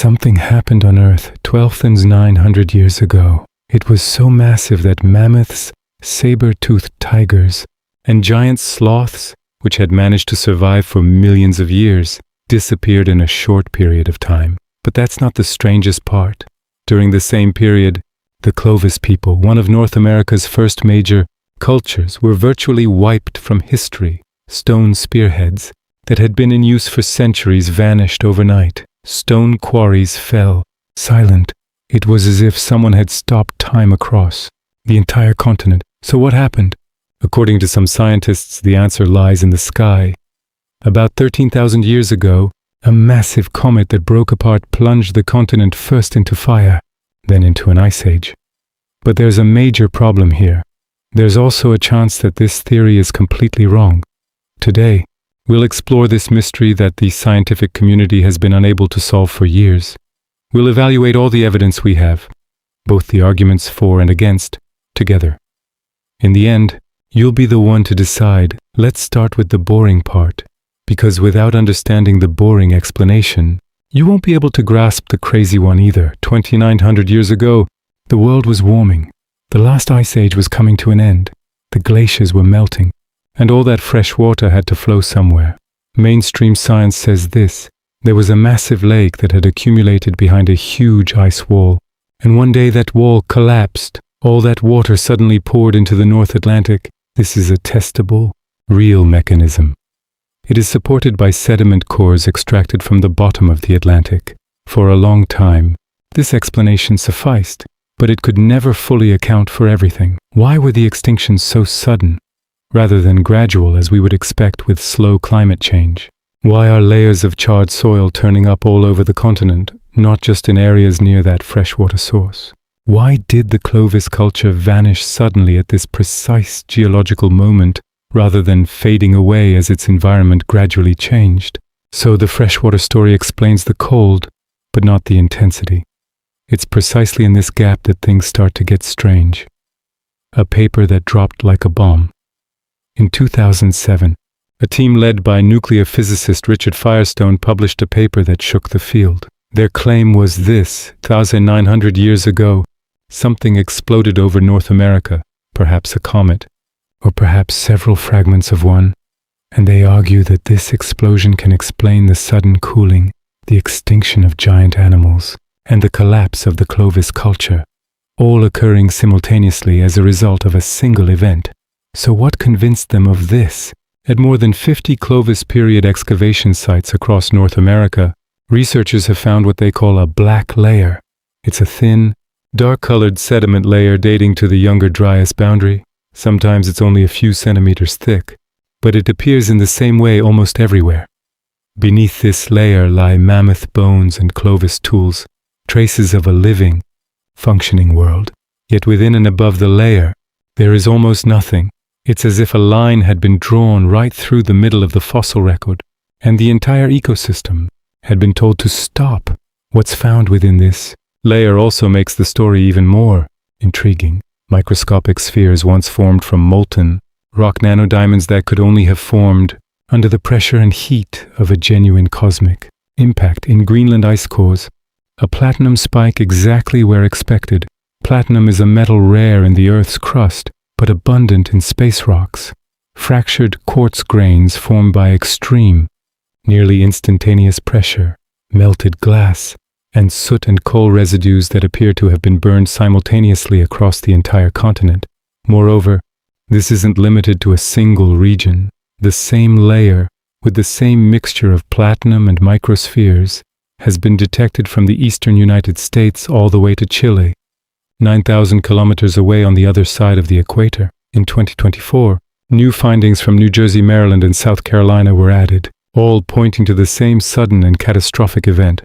Something happened on Earth 12,900 years ago. It was so massive that mammoths, saber-toothed tigers, and giant sloths, which had managed to survive for millions of years, disappeared in a short period of time. But that's not the strangest part. During the same period, the Clovis people, one of North America's first major cultures, were virtually wiped from history. Stone spearheads that had been in use for centuries vanished overnight. Stone quarries fell, silent. It was as if someone had stopped time across the entire continent. So what happened? According to some scientists, the answer lies in the sky. About 13,000 years ago, a massive comet that broke apart plunged the continent first into fire, then into an ice age. But there's a major problem here. There's also a chance that this theory is completely wrong. Today, we'll explore this mystery that the scientific community has been unable to solve for years. We'll evaluate all the evidence we have, both the arguments for and against, together. In the end, you'll be the one to decide. Let's start with the boring part, because without understanding the boring explanation, you won't be able to grasp the crazy one either. 2,900 years ago, the world was warming. The last ice age was coming to an end. The glaciers were melting, and all that fresh water had to flow somewhere. Mainstream science says this: there was a massive lake that had accumulated behind a huge ice wall, and one day that wall collapsed. All that water suddenly poured into the North Atlantic. This is a testable, real mechanism. It is supported by sediment cores extracted from the bottom of the Atlantic. For a long time, this explanation sufficed, but it could never fully account for everything. Why were the extinctions so sudden, rather than gradual as we would expect with slow climate change? Why are layers of charred soil turning up all over the continent, not just in areas near that freshwater source? Why did the Clovis culture vanish suddenly at this precise geological moment, rather than fading away as its environment gradually changed? So the freshwater story explains the cold, but not the intensity. It's precisely in this gap that things start to get strange. A paper that dropped like a bomb. In 2007, a team led by nuclear physicist Richard Firestone published a paper that shook the field. Their claim was this: 1,900 years ago, something exploded over North America, perhaps a comet, or perhaps several fragments of one, and they argue that this explosion can explain the sudden cooling, the extinction of giant animals, and the collapse of the Clovis culture, all occurring simultaneously as a result of a single event. So what convinced them of this? At more than 50 Clovis period excavation sites across North America, researchers have found what they call a black layer. It's a thin, dark-colored sediment layer dating to the Younger Dryas boundary. Sometimes it's only a few centimeters thick, but it appears in the same way almost everywhere. Beneath this layer lie mammoth bones and Clovis tools, traces of a living, functioning world. Yet within and above the layer, there is almost nothing. It's as if a line had been drawn right through the middle of the fossil record, and the entire ecosystem had been told to stop. What's found within this layer also makes the story even more intriguing. Microscopic spheres once formed from molten rock nanodiamonds that could only have formed under the pressure and heat of a genuine cosmic impact in Greenland ice cores. A platinum spike exactly where expected. Platinum is a metal rare in the Earth's crust, but abundant in space rocks. Fractured quartz grains formed by extreme, nearly instantaneous pressure, melted glass, and soot and coal residues that appear to have been burned simultaneously across the entire continent. Moreover, this isn't limited to a single region. The same layer, with the same mixture of platinum and microspheres, has been detected from the eastern United States all the way to Chile, 9,000 kilometers away on the other side of the equator. In 2024, new findings from New Jersey, Maryland, and South Carolina were added, all pointing to the same sudden and catastrophic event.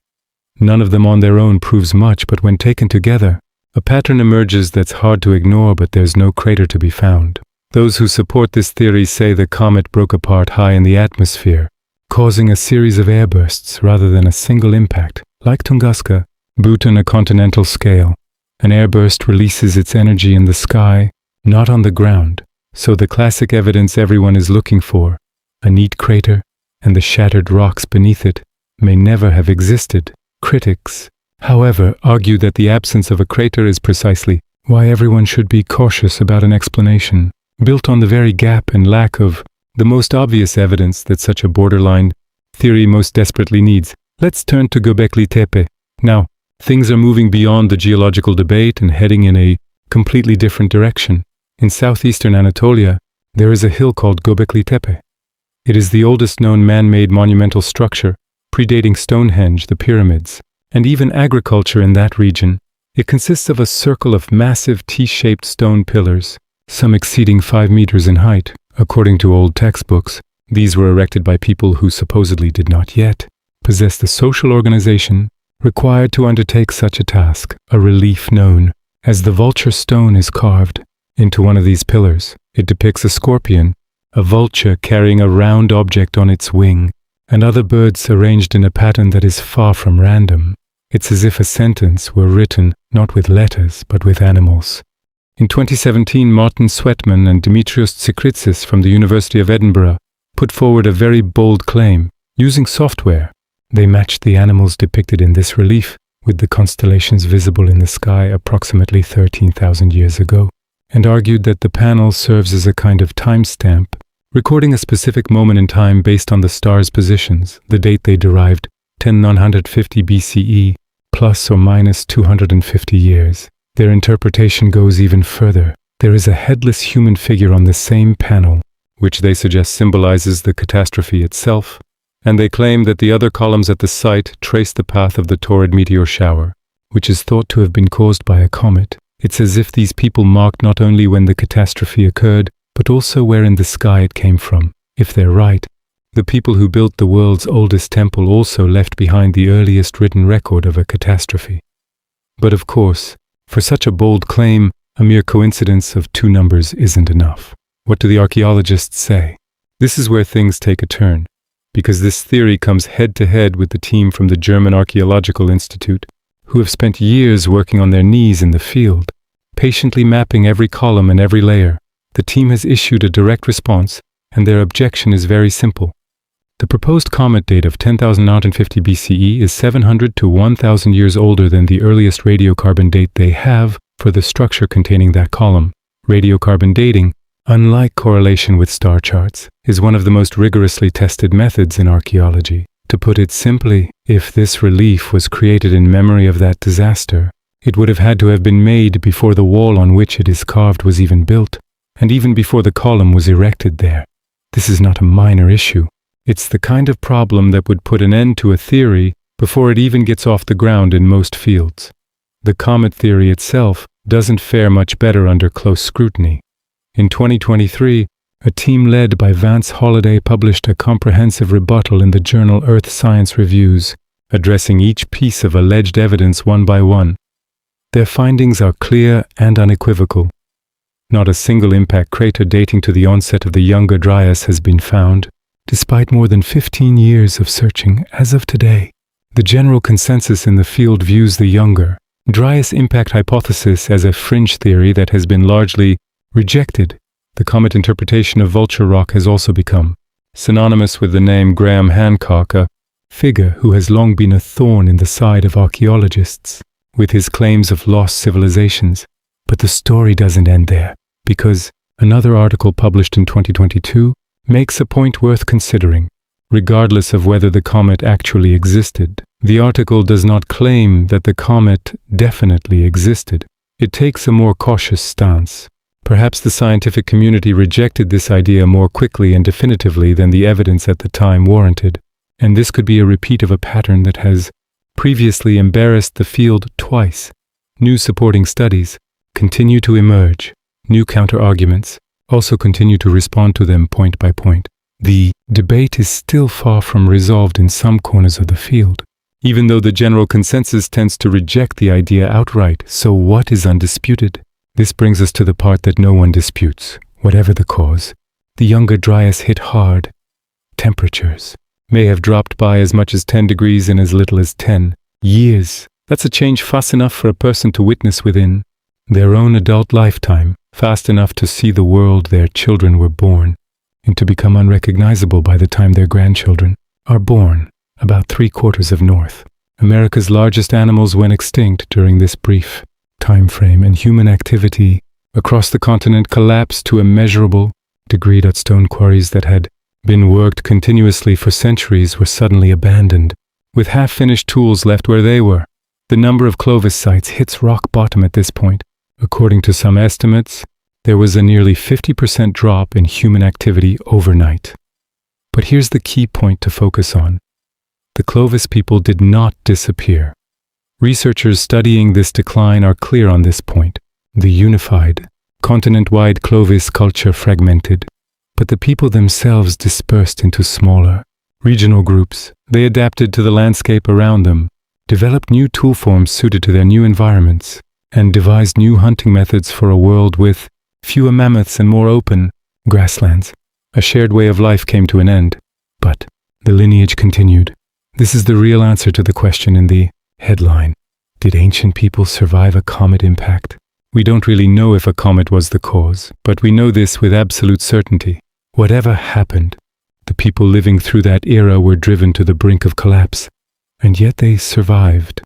None of them on their own proves much, but when taken together, a pattern emerges that's hard to ignore, but there's no crater to be found. Those who support this theory say the comet broke apart high in the atmosphere, causing a series of airbursts rather than a single impact. Like Tunguska, but on a continental scale, an airburst releases its energy in the sky, not on the ground. So the classic evidence everyone is looking for, a neat crater, and the shattered rocks beneath it, may never have existed. Critics, however, argue that the absence of a crater is precisely why everyone should be cautious about an explanation, built on the very gap and lack of the most obvious evidence that such a borderline theory most desperately needs. Let's turn to Göbekli Tepe. Now, things are moving beyond the geological debate and heading in a completely different direction. In southeastern Anatolia, there is a hill called Göbekli Tepe. It is the oldest known man-made monumental structure, predating Stonehenge, the pyramids, and even agriculture in that region. It consists of a circle of massive T-shaped stone pillars, some exceeding 5 meters in height. According to old textbooks, these were erected by people who supposedly did not yet possess the social organization required to undertake such a task. A relief known as the Vulture stone is carved into one of these pillars. It depicts a scorpion, a vulture carrying a round object on its wing, and other birds arranged in a pattern that is far from random. It's as if a sentence were written not with letters, but with animals. In 2017, Martin Sweatman and Dimitrios Tsikritsis from the University of Edinburgh put forward a very bold claim. Using software, they matched the animals depicted in this relief with the constellations visible in the sky approximately 13,000 years ago, and argued that the panel serves as a kind of timestamp, recording a specific moment in time based on the stars' positions, the date they derived, 10,950 BCE, plus or minus 250 years. Their interpretation goes even further. There is a headless human figure on the same panel, which they suggest symbolizes the catastrophe itself, and they claim that the other columns at the site trace the path of the torrid meteor shower, which is thought to have been caused by a comet. It's as if these people marked not only when the catastrophe occurred, but also where in the sky it came from. If they're right, the people who built the world's oldest temple also left behind the earliest written record of a catastrophe. But of course, for such a bold claim, a mere coincidence of two numbers isn't enough. What do the archaeologists say? This is where things take a turn, because this theory comes head-to-head with the team from the German Archaeological Institute, who have spent years working on their knees in the field, patiently mapping every column and every layer. The team has issued a direct response, and their objection is very simple. The proposed comet date of 10,950 BCE is 700 to 1,000 years older than the earliest radiocarbon date they have for the structure containing that column. Radiocarbon dating, unlike correlation with star charts, is one of the most rigorously tested methods in archaeology. To put it simply, if this relief was created in memory of that disaster, it would have had to have been made before the wall on which it is carved was even built, and even before the column was erected there. This is not a minor issue. It's the kind of problem that would put an end to a theory before it even gets off the ground in most fields. The comet theory itself doesn't fare much better under close scrutiny. In 2023, a team led by Vance Holliday published a comprehensive rebuttal in the journal Earth Science Reviews, addressing each piece of alleged evidence one by one. Their findings are clear and unequivocal. Not a single impact crater dating to the onset of the Younger Dryas has been found, despite more than 15 years of searching as of today. The general consensus in the field views the Younger Dryas impact hypothesis as a fringe theory that has been largely rejected. The comet interpretation of Vulture rock has also become synonymous with the name Graham Hancock, a figure who has long been a thorn in the side of archaeologists, with his claims of lost civilizations. But the story doesn't end there, because another article published in 2022 makes a point worth considering. Regardless of whether the comet actually existed, the article does not claim that the comet definitely existed. It takes a more cautious stance. Perhaps the scientific community rejected this idea more quickly and definitively than the evidence at the time warranted, and this could be a repeat of a pattern that has previously embarrassed the field twice. New supporting studies continue to emerge. New counter-arguments also continue to respond to them point by point. The debate is still far from resolved in some corners of the field, even though the general consensus tends to reject the idea outright. So what is undisputed? This brings us to the part that no one disputes. Whatever the cause, the Younger Dryas hit hard. Temperatures may have dropped by as much as 10 degrees in as little as 10 years. That's a change fast enough for a person to witness within their own adult lifetime, fast enough to see the world their children were born, and to become unrecognizable by the time their grandchildren are born, about 3/4 of north. America's largest animals went extinct during this brief time frame, and human activity across the continent collapsed to a measurable degree. Stone quarries that had been worked continuously for centuries were suddenly abandoned, with half-finished tools left where they were. The number of Clovis sites hits rock bottom at this point. According to some estimates, there was a nearly 50% drop in human activity overnight. But here's the key point to focus on. The Clovis people did not disappear. Researchers studying this decline are clear on this point. The unified, continent-wide Clovis culture fragmented, but the people themselves dispersed into smaller, regional groups. They adapted to the landscape around them, developed new tool forms suited to their new environments, and devised new hunting methods for a world with fewer mammoths and more open grasslands. A shared way of life came to an end, but the lineage continued. This is the real answer to the question in the headline. Did ancient people survive a comet impact? We don't really know if a comet was the cause, but we know this with absolute certainty. Whatever happened, the people living through that era were driven to the brink of collapse, and yet they survived.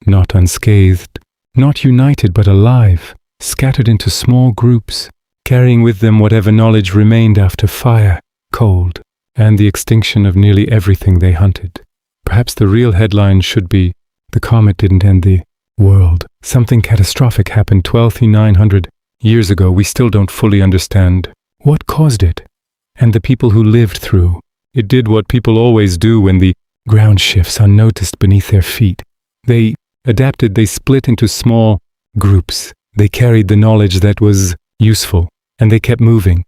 Not unscathed, not united but alive, scattered into small groups, carrying with them whatever knowledge remained after fire, cold, and the extinction of nearly everything they hunted. Perhaps the real headline should be, the comet didn't end the world. Something catastrophic happened 12,900 years ago. We still don't fully understand what caused it, and the people who lived through. It did what people always do when the ground shifts unnoticed beneath their feet. They adapted, they split into small groups. They carried the knowledge that was useful, and they kept moving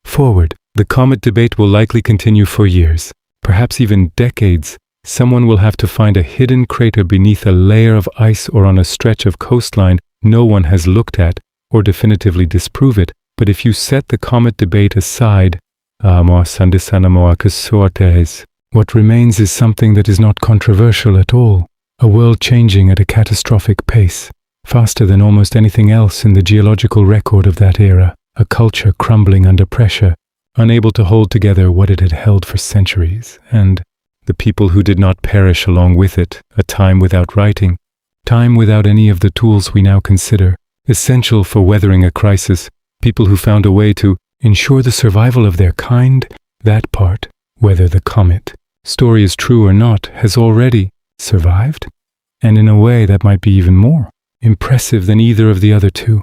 forward. The comet debate will likely continue for years, perhaps even decades. Someone will have to find a hidden crater beneath a layer of ice or on a stretch of coastline no one has looked at, or definitively disprove it. But if you set the comet debate aside, what remains is something that is not controversial at all. A world changing at a catastrophic pace, faster than almost anything else in the geological record of that era. A culture crumbling under pressure, unable to hold together what it had held for centuries, and the people who did not perish along with it. A time without writing, time without any of the tools we now consider essential for weathering a crisis. People who found a way to ensure the survival of their kind. That part, whether the comet story is true or not, has already survived, and in a way that might be even more impressive than either of the other two.